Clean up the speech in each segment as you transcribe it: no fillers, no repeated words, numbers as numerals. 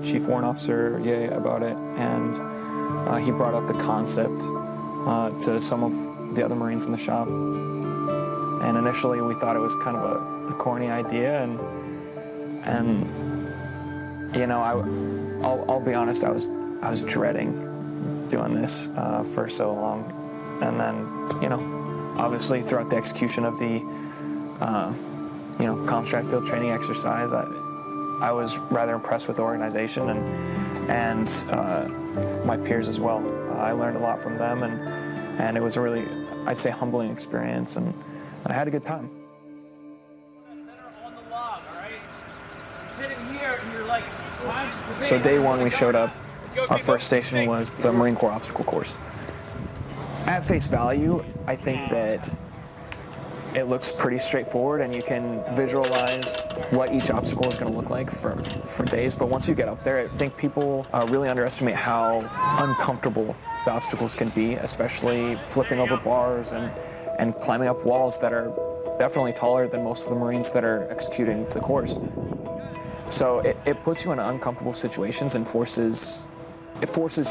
Chief Warrant Officer Ye about it, and he brought up the concept to some of the other Marines in the shop. And initially we thought it was kind of a corny idea, and you know, I'll be honest, I was dreading doing this for so long. And then, you know, obviously throughout the execution of the you know, Comstrat field training exercise, I was rather impressed with the organization and my peers as well. I learned a lot from them, and it was a really, I'd say, humbling experience, and I had a good time. So day one we showed up. Our first station was the Marine Corps obstacle course. At face value, I think that it looks pretty straightforward, and you can visualize what each obstacle is going to look like for days. But once you get up there, I think people really underestimate how uncomfortable the obstacles can be, especially flipping over bars and climbing up walls that are definitely taller than most of the Marines that are executing the course. So it puts you in uncomfortable situations and forces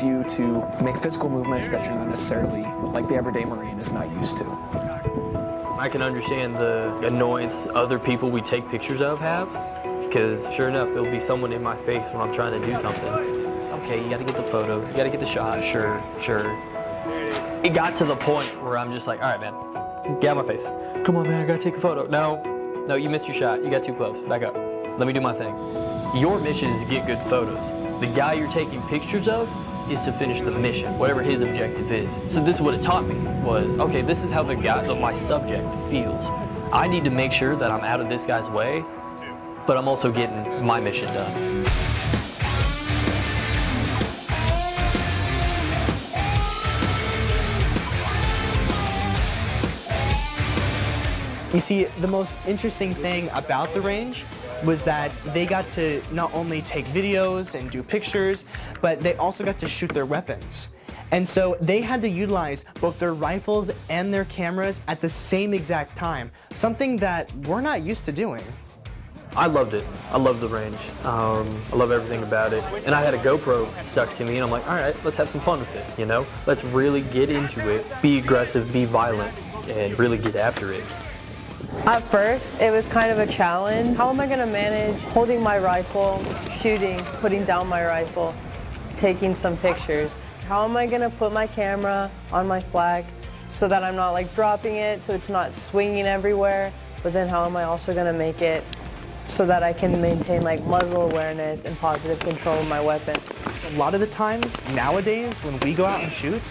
you to make physical movements that you're not necessarily, like the everyday Marine is not used to. I can understand the annoyance other people we take pictures of have, because sure enough, there'll be someone in my face when I'm trying to do something. Okay, you gotta get the photo, you gotta get the shot, sure. It got to the point where I'm just like, all right, man, get out of my face. Come on, man, I gotta take a photo. No, you missed your shot, you got too close, back up. Let me do my thing. Your mission is to get good photos. The guy you're taking pictures of is to finish the mission, whatever his objective is. So this is what it taught me, was, okay, this is how my subject feels. I need to make sure that I'm out of this guy's way, but I'm also getting my mission done. You see, the most interesting thing about the range was that they got to not only take videos and do pictures, but they also got to shoot their weapons. And so they had to utilize both their rifles and their cameras at the same exact time, something that we're not used to doing. I loved it. I loved the range. I love everything about it. And I had a GoPro stuck to me, and I'm like, all right, let's have some fun with it, you know? Let's really get into it, be aggressive, be violent, and really get after it. At first, it was kind of a challenge. How am I going to manage holding my rifle, shooting, putting down my rifle, taking some pictures? How am I going to put my camera on my flag so that I'm not like dropping it, so it's not swinging everywhere? But then how am I also going to make it so that I can maintain like muzzle awareness and positive control of my weapon? A lot of the times, nowadays, when we go out and shoot,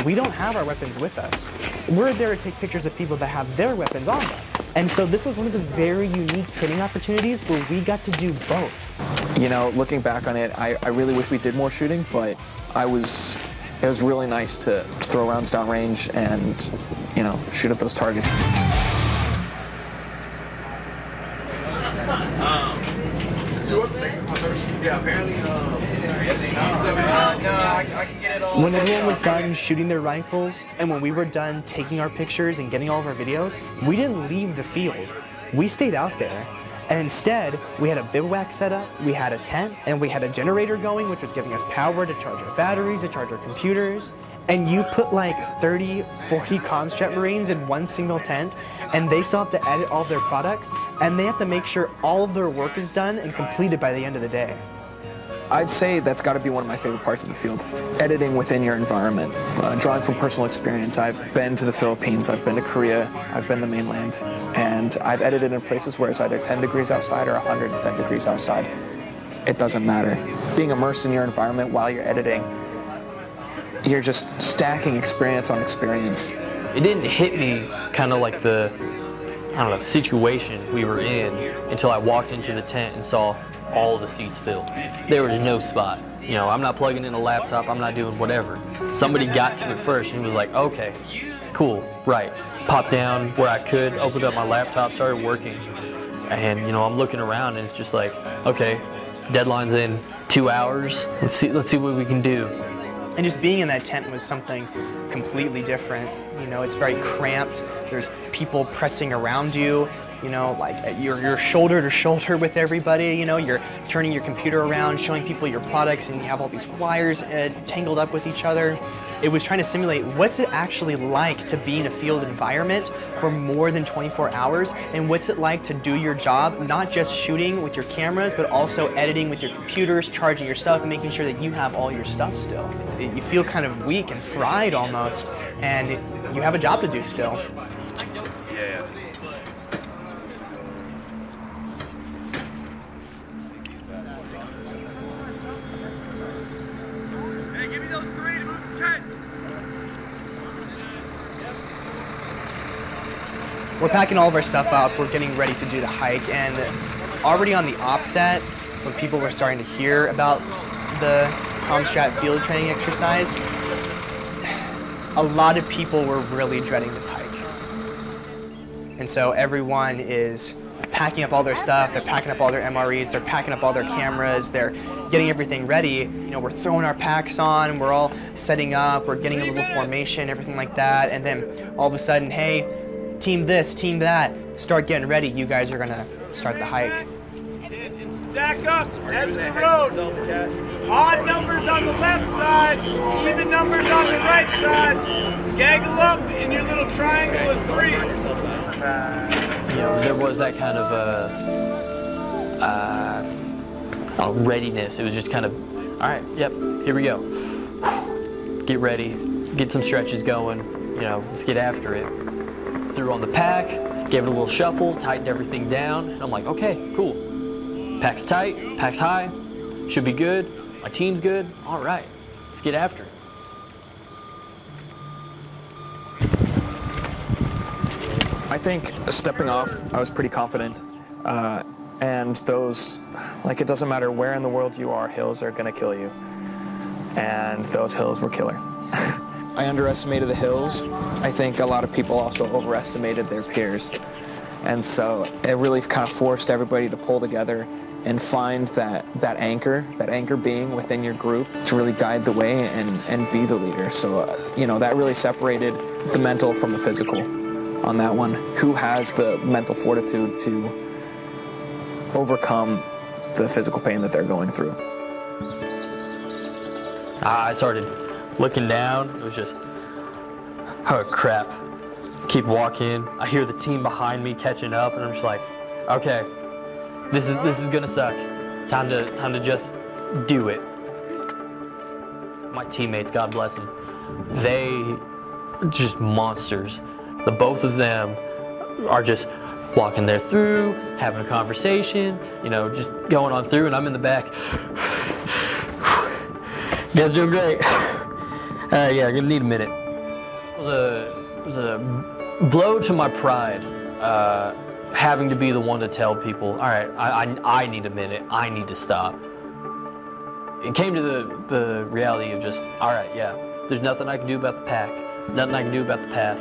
we don't have our weapons with us. We're there to take pictures of people that have their weapons on them. And so this was one of the very unique training opportunities where we got to do both. You know, looking back on it, I really wish we did more shooting, but it was really nice to throw rounds downrange and, you know, shoot at those targets. When everyone was done shooting their rifles, and when we were done taking our pictures and getting all of our videos, we didn't leave the field. We stayed out there, and instead, we had a bivouac set up, we had a tent, and we had a generator going, which was giving us power to charge our batteries, to charge our computers. And you put like 30, 40 Comstrat Marines in one single tent, and they still have to edit all of their products, and they have to make sure all of their work is done and completed by the end of the day. I'd say that's got to be one of my favorite parts of the field. Editing within your environment, drawing from personal experience. I've been to the Philippines, I've been to Korea, I've been to the mainland, and I've edited in places where it's either 10 degrees outside or 110 degrees outside. It doesn't matter. Being immersed in your environment while you're editing, you're just stacking experience on experience. It didn't hit me kind of like the, I don't know, situation we were in until I walked into the tent and saw all the seats filled. There was no spot. You know, I'm not plugging in a laptop, I'm not doing whatever. Somebody got to it first and was like, okay, cool, right. Popped down where I could, opened up my laptop, started working. And, you know, I'm looking around and it's just like, okay, deadline's in 2 hours. Let's see what we can do. And just being in that tent was something completely different. You know, it's very cramped. There's people pressing around you. you know, like you're shoulder to shoulder with everybody, you know, you're turning your computer around, showing people your products, and you have all these wires tangled up with each other. It was trying to simulate what's it actually like to be in a field environment for more than 24 hours, and what's it like to do your job, not just shooting with your cameras, but also editing with your computers, charging your stuff, and making sure that you have all your stuff still. You feel kind of weak and fried almost, and you have a job to do still. Yeah. Hey, give me those 3 to move to 10. We're packing all of our stuff up, we're getting ready to do the hike, and already on the offset, when people were starting to hear about the Comstrat field training exercise, a lot of people were really dreading this hike. And so everyone is packing up all their stuff, they're packing up all their MREs, they're packing up all their cameras, they're getting everything ready. You know, we're throwing our packs on, we're all setting up, we're getting a little formation, everything like that, and then all of a sudden, hey, team this, team that, start getting ready, you guys are gonna start the hike. Stack up, edge of the road. Odd numbers on the left side, even numbers on the right side. Gaggle up in your little triangle of 3. You know, there was that kind of a readiness. It was just kind of, all right, yep, here we go. Get ready, get some stretches going, you know, let's get after it. Threw on the pack, gave it a little shuffle, tightened everything down. And I'm like, okay, cool. Pack's tight, pack's high, should be good, my team's good, all right, let's get after it. I think stepping off, I was pretty confident. And those, like, it doesn't matter where in the world you are, hills are gonna kill you. And those hills were killer. I underestimated the hills. I think a lot of people also overestimated their peers. And so it really kind of forced everybody to pull together and find that anchor being within your group to really guide the way and be the leader. So, you know, that really separated the mental from the physical on that one. Who has the mental fortitude to overcome the physical pain that they're going through? I started looking down, it was just, oh crap. Keep walking, I hear the team behind me catching up, and I'm just like, okay, this is gonna suck. Time to just do it. My teammates, God bless them, they just monsters. The both of them are just walking there through, having a conversation, you know, just going on through, and I'm in the back. You guys doing great. Yeah, I'm gonna need a minute. It was a blow to my pride, having to be the one to tell people, all right, I need a minute, I need to stop. It came to the reality of just, all right, yeah, there's nothing I can do about the pack, nothing I can do about the path,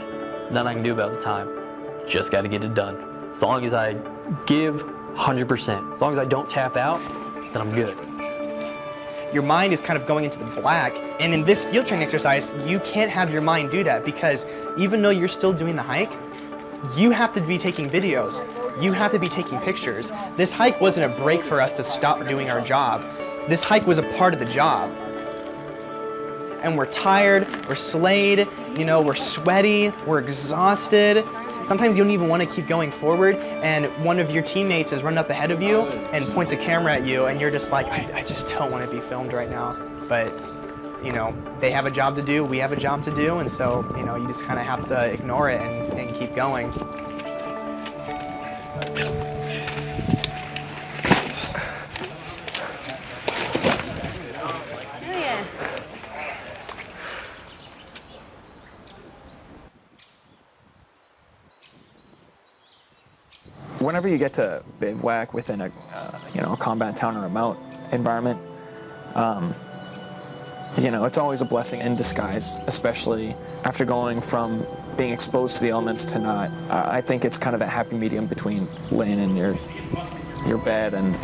nothing I can do about the time. Just got to get it done. As long as I give 100%, as long as I don't tap out, then I'm good. Your mind is kind of going into the black, and in this field training exercise, you can't have your mind do that, because even though you're still doing the hike, you have to be taking videos. You have to be taking pictures. This hike wasn't a break for us to stop doing our job. This hike was a part of the job. And we're tired, we're slayed, you know, we're sweaty, we're exhausted. Sometimes you don't even want to keep going forward, and one of your teammates is running up ahead of you and points a camera at you, and you're just like, I just don't want to be filmed right now. But, you know, they have a job to do, we have a job to do, and so, you know, you just kind of have to ignore it and keep going. Whenever you get to bivouac within a combat town or remote environment, you know, it's always a blessing in disguise, especially after going from being exposed to the elements to not. I think it's kind of that happy medium between laying in your bed and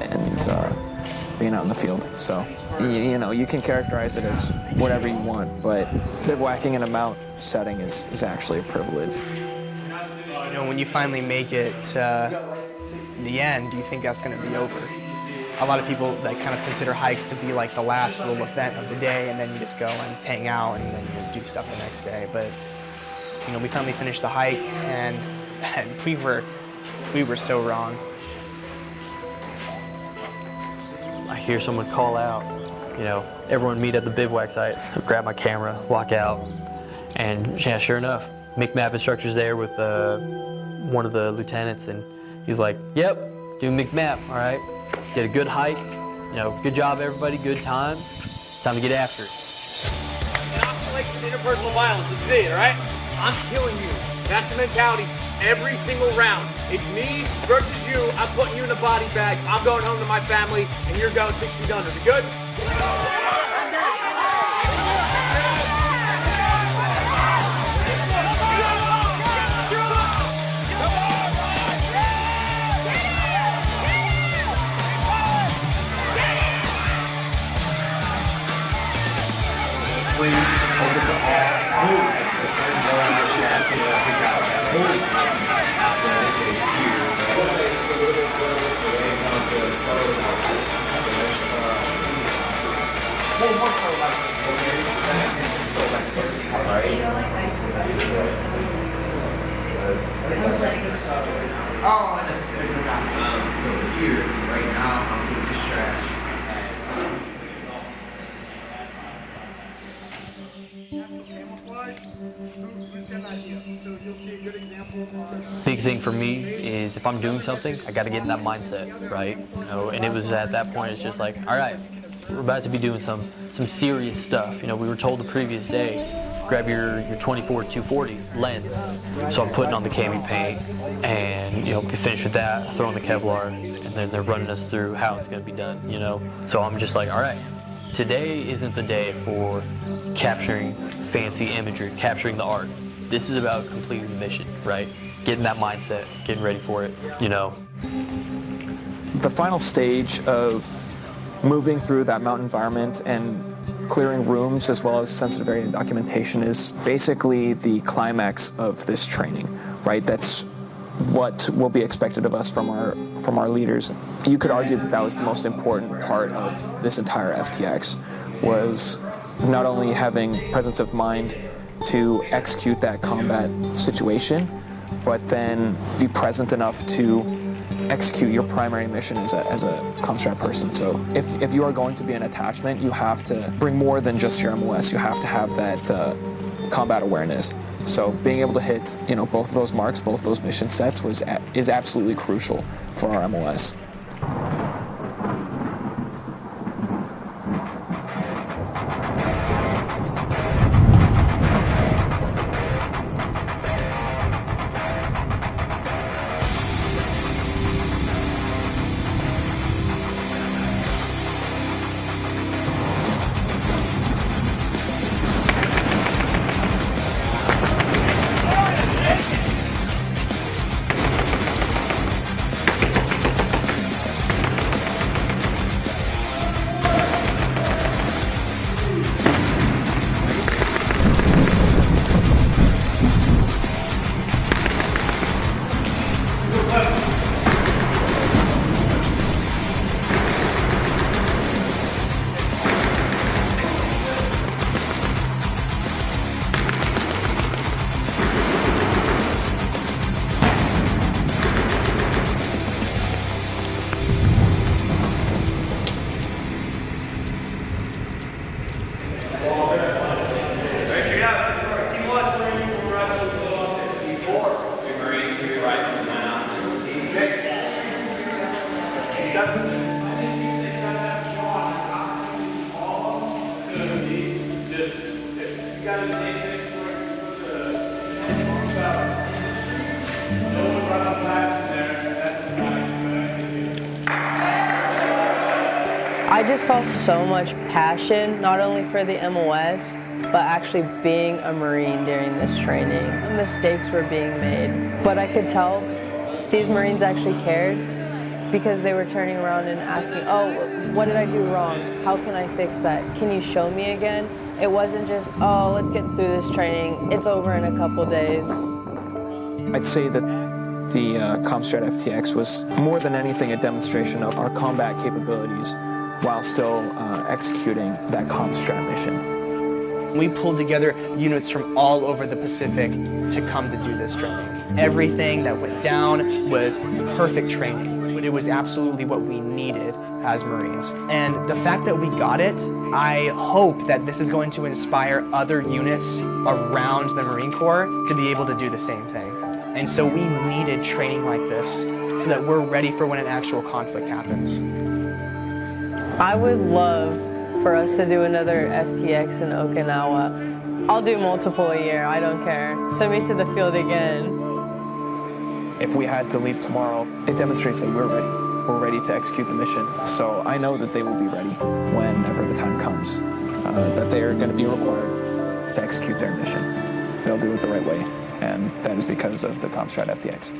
being out in the field. So, you know, you can characterize it as whatever you want, but bivouacking in a mount setting is actually a privilege. You know, when you finally make it to the end, do you think that's going to be over? A lot of people that kind of consider hikes to be like the last little event of the day, and then you just go and hang out and then you do stuff the next day. But you know, we finally finished the hike, and we were so wrong. I hear someone call out, you know, everyone meet at the bivouac site. I grab my camera, walk out, and yeah, sure enough, McMap instructor's there with one of the lieutenants, and he's like, "Yep, do McMap, all right? Get a good hike, you know, good job everybody, good time. It's time to get after it." Inoculation interpersonal violence, it's me, all right? I'm killing you. That's the mentality every single round. It's me versus you. I'm putting you in a body bag. I'm going home to my family, and you're going 6 feet under. We good? So here, right now, I'm using this trash. Big thing for me is if I'm doing something, I got to get in that mindset, right? You know, and it was at that point, it's just like, all right, we're about to be doing some serious stuff. You know, we were told the previous day, grab your 24-240 lens. So I'm putting on the cami paint, and you know, we finish with that, throw in the Kevlar, and then they're running us through how it's going to be done. You know, so I'm just like, all right, today isn't the day for capturing fancy imagery, capturing the art. This is about completing the mission, right? Getting that mindset, getting ready for it, you know. The final stage of moving through that mountain environment and clearing rooms as well as sensitive area documentation is basically the climax of this training, right? That's what will be expected of us from our leaders. You could argue that that was the most important part of this entire FTX, was not only having presence of mind to execute that combat situation, but then be present enough to execute your primary mission as a Comstrat person. So if you are going to be an attachment, you have to bring more than just your MOS. You have to have that combat awareness. So being able to hit, you know, both of those marks, both those mission sets is absolutely crucial for our MOS. I just saw so much passion, not only for the MOS, but actually being a Marine during this training. Mistakes were being made, but I could tell these Marines actually cared because they were turning around and asking, oh, what did I do wrong? How can I fix that? Can you show me again? It wasn't just, oh, let's get through this training. It's over in a couple days. I'd say that the Comstrat FTX was more than anything a demonstration of our combat capabilities while still executing that Comstrat mission. We pulled together units from all over the Pacific to come to do this training. Everything that went down was perfect training, but it was absolutely what we needed as Marines. And the fact that we got it, I hope that this is going to inspire other units around the Marine Corps to be able to do the same thing. And so we needed training like this so that we're ready for when an actual conflict happens. I would love for us to do another FTX in Okinawa. I'll do multiple a year, I don't care. Send me to the field again. If we had to leave tomorrow, it demonstrates that we're ready. We're ready to execute the mission. So I know that they will be ready whenever the time comes, that they are going to be required to execute their mission. They'll do it the right way, and that is because of the Comstrat FTX.